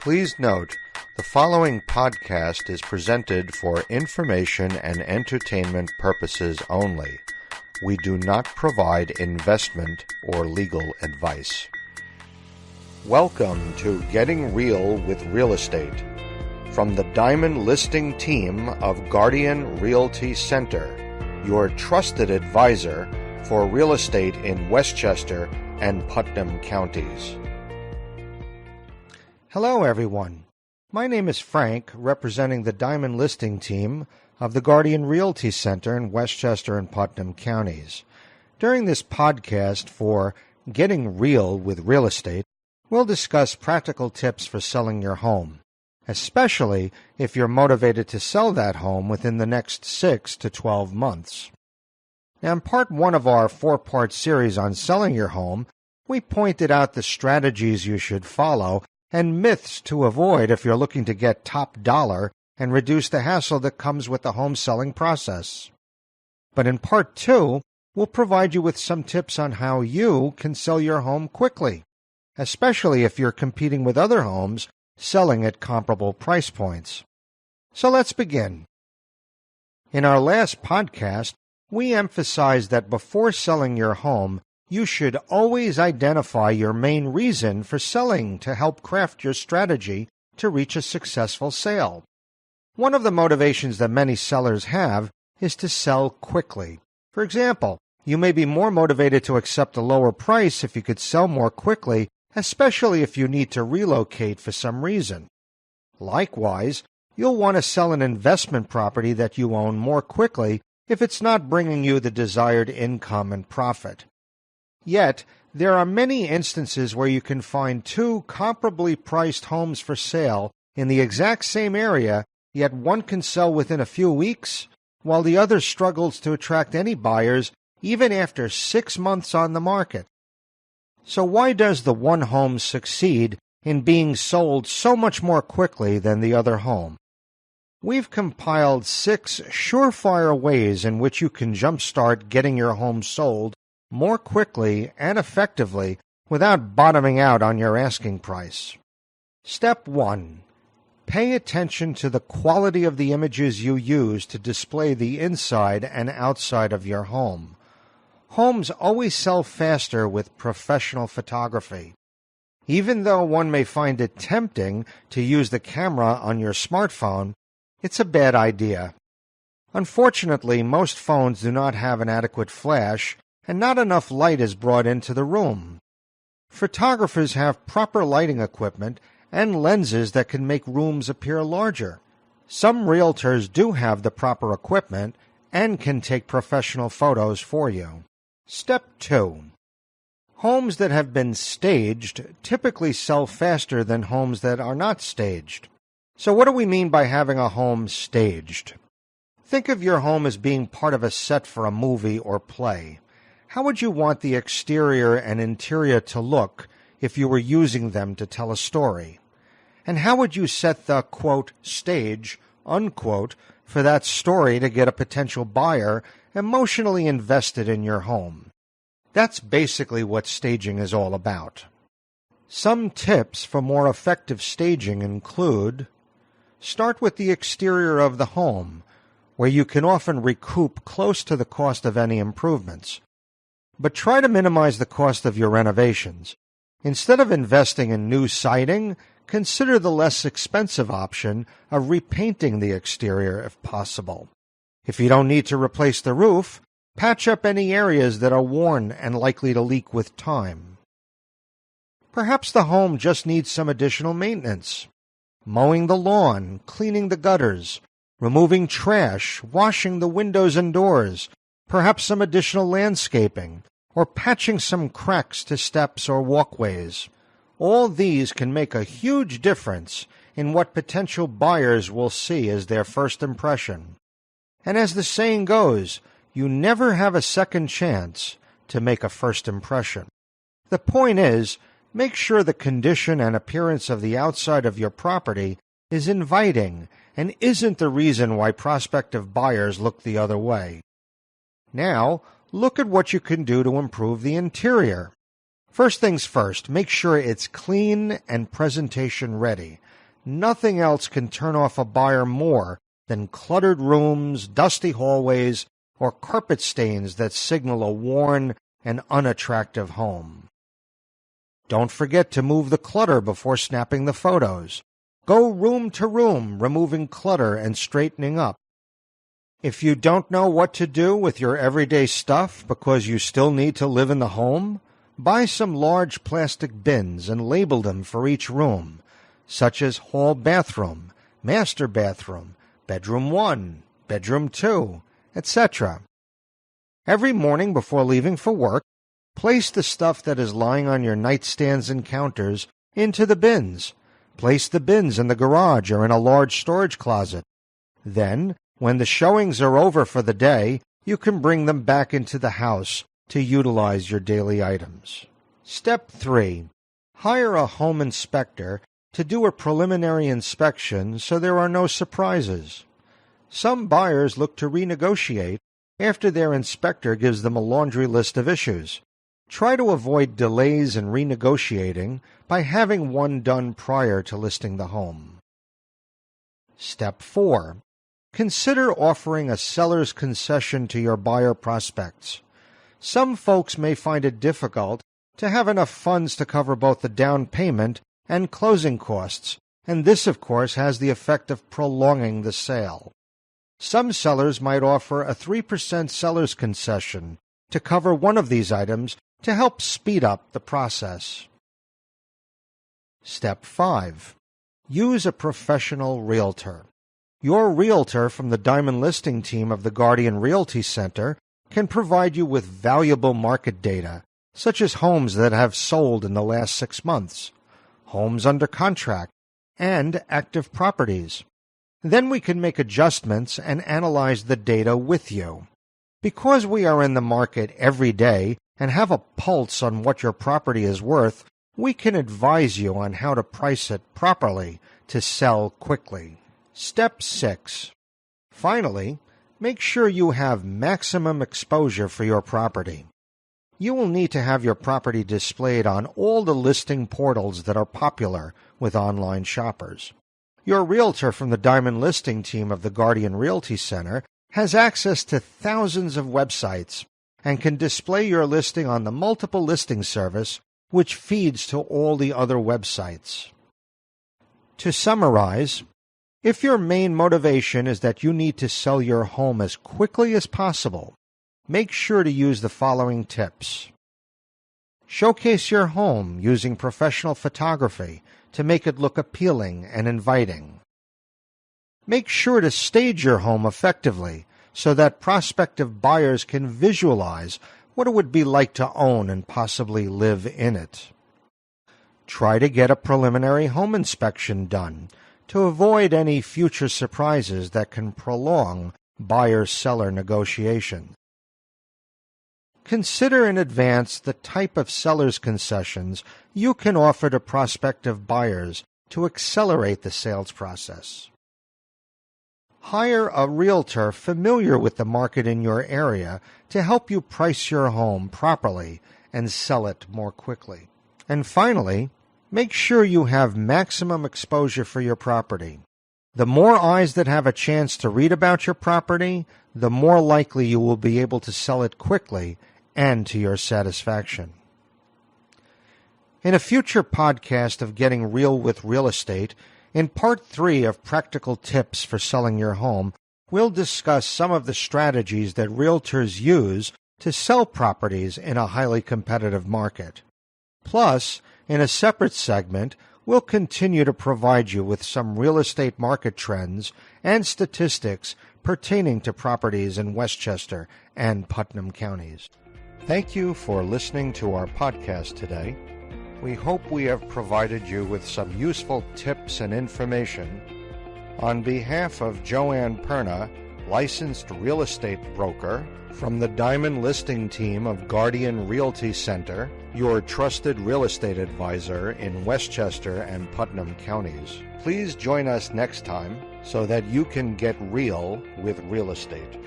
Please note, the following podcast is presented for information and entertainment purposes only. We do not provide investment or legal advice. Welcome to Getting Real with Real Estate. From the Diamond Listing Team of Guardian Realty Center, your trusted advisor for real estate in Westchester and Putnam counties. Hello, everyone. My name is Frank, representing the Diamond Listing Team of the Guardian Realty Center in Westchester and Putnam counties. During this podcast for Getting Real with Real Estate, we'll discuss practical tips for selling your home, especially if you're motivated to sell that home within the next 6 to 12 months. Now, in part one of our 4-part series on selling your home, we pointed out the strategies you should follow and myths to avoid if you're looking to get top dollar and reduce the hassle that comes with the home selling process. But in part 2, we'll provide you with some tips on how you can sell your home quickly, especially if you're competing with other homes selling at comparable price points. So let's begin. In our last podcast, we emphasized that before selling your home, you should always identify your main reason for selling to help craft your strategy to reach a successful sale. One of the motivations that many sellers have is to sell quickly. For example, you may be more motivated to accept a lower price if you could sell more quickly, especially if you need to relocate for some reason. Likewise, you'll want to sell an investment property that you own more quickly if it's not bringing you the desired income and profit. Yet, there are many instances where you can find 2 comparably priced homes for sale in the exact same area, yet one can sell within a few weeks, while the other struggles to attract any buyers even after 6 months on the market. So why does the one home succeed in being sold so much more quickly than the other home? We've compiled 6 surefire ways in which you can jumpstart getting your home sold more quickly and effectively without bottoming out on your asking price. Step 1. Pay attention to the quality of the images you use to display the inside and outside of your home. Homes always sell faster with professional photography. Even though one may find it tempting to use the camera on your smartphone, it's a bad idea. Unfortunately, most phones do not have an adequate flash, and not enough light is brought into the room. Photographers have proper lighting equipment and lenses that can make rooms appear larger. Some realtors do have the proper equipment and can take professional photos for you. Step 2. Homes that have been staged typically sell faster than homes that are not staged. So what do we mean by having a home staged? Think of your home as being part of a set for a movie or play. How would you want the exterior and interior to look if you were using them to tell a story? And how would you set the, quote, stage, unquote, for that story to get a potential buyer emotionally invested in your home? That's basically what staging is all about. Some tips for more effective staging include: start with the exterior of the home, where you can often recoup close to the cost of any improvements. But try to minimize the cost of your renovations. Instead of investing in new siding, consider the less expensive option of repainting the exterior if possible. If you don't need to replace the roof, patch up any areas that are worn and likely to leak with time. Perhaps the home just needs some additional maintenance. Mowing the lawn, cleaning the gutters, removing trash, washing the windows and doors, perhaps some additional landscaping, or patching some cracks to steps or walkways. All these can make a huge difference in what potential buyers will see as their first impression. And as the saying goes, you never have a second chance to make a first impression. The point is, make sure the condition and appearance of the outside of your property is inviting and isn't the reason why prospective buyers look the other way. Now, look at what you can do to improve the interior. First things first, make sure it's clean and presentation ready. Nothing else can turn off a buyer more than cluttered rooms, dusty hallways, or carpet stains that signal a worn and unattractive home. Don't forget to move the clutter before snapping the photos. Go room to room, removing clutter and straightening up. If you don't know what to do with your everyday stuff because you still need to live in the home, buy some large plastic bins and label them for each room, such as hall bathroom, master bathroom, bedroom 1, bedroom 2, etc. Every morning before leaving for work, place the stuff that is lying on your nightstands and counters into the bins. Place the bins in the garage or in a large storage closet. Then, when the showings are over for the day, you can bring them back into the house to utilize your daily items. Step 3. Hire a home inspector to do a preliminary inspection so there are no surprises. Some buyers look to renegotiate after their inspector gives them a laundry list of issues. Try to avoid delays in renegotiating by having one done prior to listing the home. Step 4. Consider offering a seller's concession to your buyer prospects. Some folks may find it difficult to have enough funds to cover both the down payment and closing costs, and this, of course, has the effect of prolonging the sale. Some sellers might offer a 3% seller's concession to cover one of these items to help speed up the process. Step 5. Use a professional realtor. Your realtor from the Diamond Listing Team of the Guardian Realty Center can provide you with valuable market data, such as homes that have sold in the last 6 months, homes under contract, and active properties. Then we can make adjustments and analyze the data with you. Because we are in the market every day and have a pulse on what your property is worth, we can advise you on how to price it properly to sell quickly. Step 6. Finally, make sure you have maximum exposure for your property. You will need to have your property displayed on all the listing portals that are popular with online shoppers. Your realtor from the Diamond Listing Team of the Guardian Realty Center has access to thousands of websites and can display your listing on the multiple listing service, which feeds to all the other websites. To summarize, if your main motivation is that you need to sell your home as quickly as possible, make sure to use the following tips. Showcase your home using professional photography to make it look appealing and inviting. Make sure to stage your home effectively so that prospective buyers can visualize what it would be like to own and possibly live in it. Try to get a preliminary home inspection done to avoid any future surprises that can prolong buyer-seller negotiations. Consider in advance the type of seller's concessions you can offer to prospective buyers to accelerate the sales process. Hire a realtor familiar with the market in your area to help you price your home properly and sell it more quickly. And finally, make sure you have maximum exposure for your property. The more eyes that have a chance to read about your property, the more likely you will be able to sell it quickly and to your satisfaction. In a future podcast of Getting Real with Real Estate, in Part 3 of Practical Tips for Selling Your Home, we'll discuss some of the strategies that realtors use to sell properties in a highly competitive market. Plus, in a separate segment, we'll continue to provide you with some real estate market trends and statistics pertaining to properties in Westchester and Putnam counties. Thank you for listening to our podcast today. We hope we have provided you with some useful tips and information. On behalf of Joanne Perna, licensed real estate broker from the Diamond Listing Team of Guardian Realty Center, your trusted real estate advisor in Westchester and Putnam counties. Please join us next time so that you can get real with real estate.